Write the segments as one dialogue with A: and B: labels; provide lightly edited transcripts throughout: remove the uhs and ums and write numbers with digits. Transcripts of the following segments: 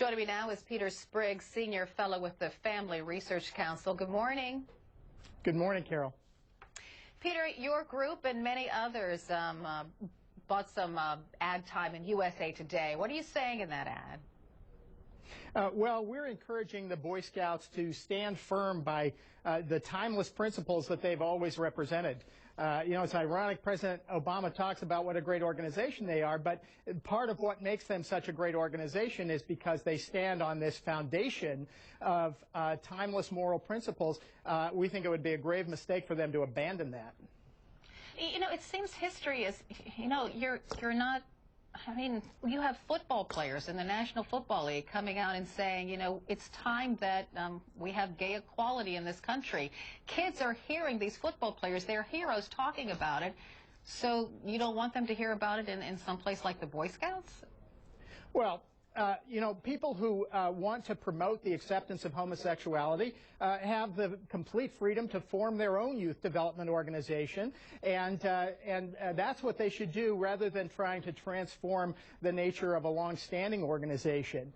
A: Joining me now is Peter Sprigg, Senior Fellow with the Family Research Council. Good morning.
B: Good morning, Carol.
A: Peter, your group and many others bought some ad time in USA Today. What are you saying in that ad?
B: Well, we're encouraging the Boy Scouts to stand firm by the timeless principles that they've always represented. It's ironic President Obama talks about what a great organization they are, but part of what makes them such a great organization is because they stand on this foundation of timeless moral principles. We think it would be a grave mistake for them to abandon that.
A: It seems history is, you're not, you have football players in the National Football League coming out and saying, it's time that we have gay equality in this country. Kids are hearing these football players, they're heroes, talking about it. So you don't want them to hear about it in some place like the Boy Scouts?
B: Well, people who want to promote the acceptance of homosexuality have the complete freedom to form their own youth development organization, and that's what they should do rather than trying to transform the nature of a long-standing organization.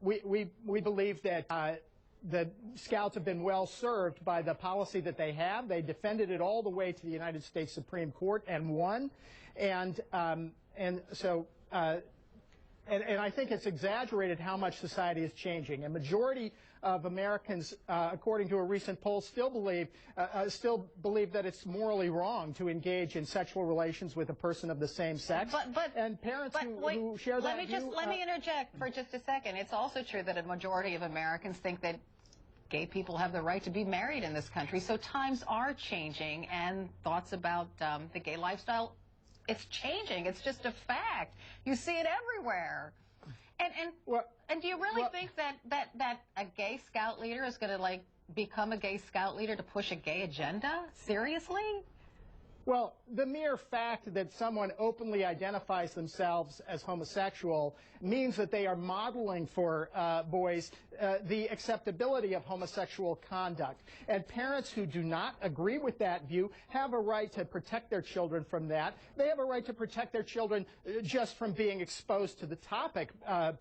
B: We believe that the Scouts have been well served by the policy that they have. They defended it all the way to the United States Supreme Court and won, and I think it's exaggerated how much society is changing. A majority of Americans, according to a recent poll, still believe that it's morally wrong to engage in sexual relations with a person of the same sex. And parents who share that view...
A: Let me interject for just a second. It's also true that a majority of Americans think that gay people have the right to be married in this country. So times are changing, and thoughts about the gay lifestyle, it's changing. It's just a fact. You see it everywhere. And do you really think that a gay scout leader is going to become a gay scout leader to push a gay agenda? Seriously?
B: Well, the mere fact that someone openly identifies themselves as homosexual means that they are modeling for boys the acceptability of homosexual conduct. And parents who do not agree with that view have a right to protect their children from that. They have a right to protect their children just from being exposed to the topic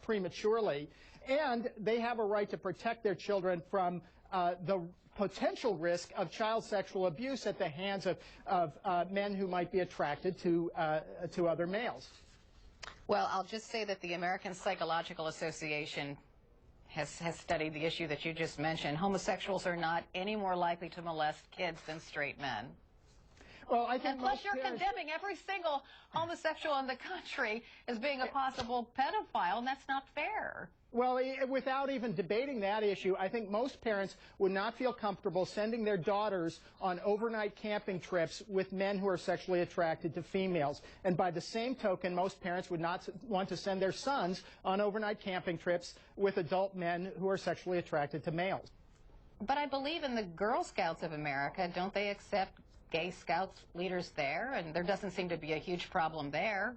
B: prematurely. And they have a right to protect their children from the potential risk of child sexual abuse at the hands of men who might be attracted to other males.
A: Well, I'll just say that the American Psychological Association has studied the issue that you just mentioned. Homosexuals are not any more likely to molest kids than straight men.
B: Well, I think
A: and plus you're condemning every single homosexual in the country as being a possible pedophile, and that's not fair.
B: Well, without even debating that issue, I think most parents would not feel comfortable sending their daughters on overnight camping trips with men who are sexually attracted to females. And by the same token, most parents would not want to send their sons on overnight camping trips with adult men who are sexually attracted to males.
A: But I believe in the Girl Scouts of America. Don't they accept gay Scouts leaders there? And there doesn't seem to be a huge problem there.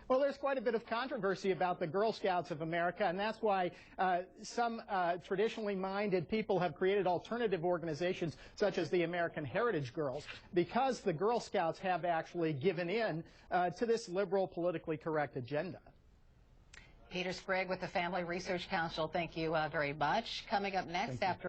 B: Well, there's quite a bit of controversy about the Girl Scouts of America, and that's why some traditionally minded people have created alternative organizations such as the American Heritage Girls, because the Girl Scouts have actually given in to this liberal, politically correct agenda.
A: Peter Sprigg with the Family Research Council, thank you very much. Coming up next after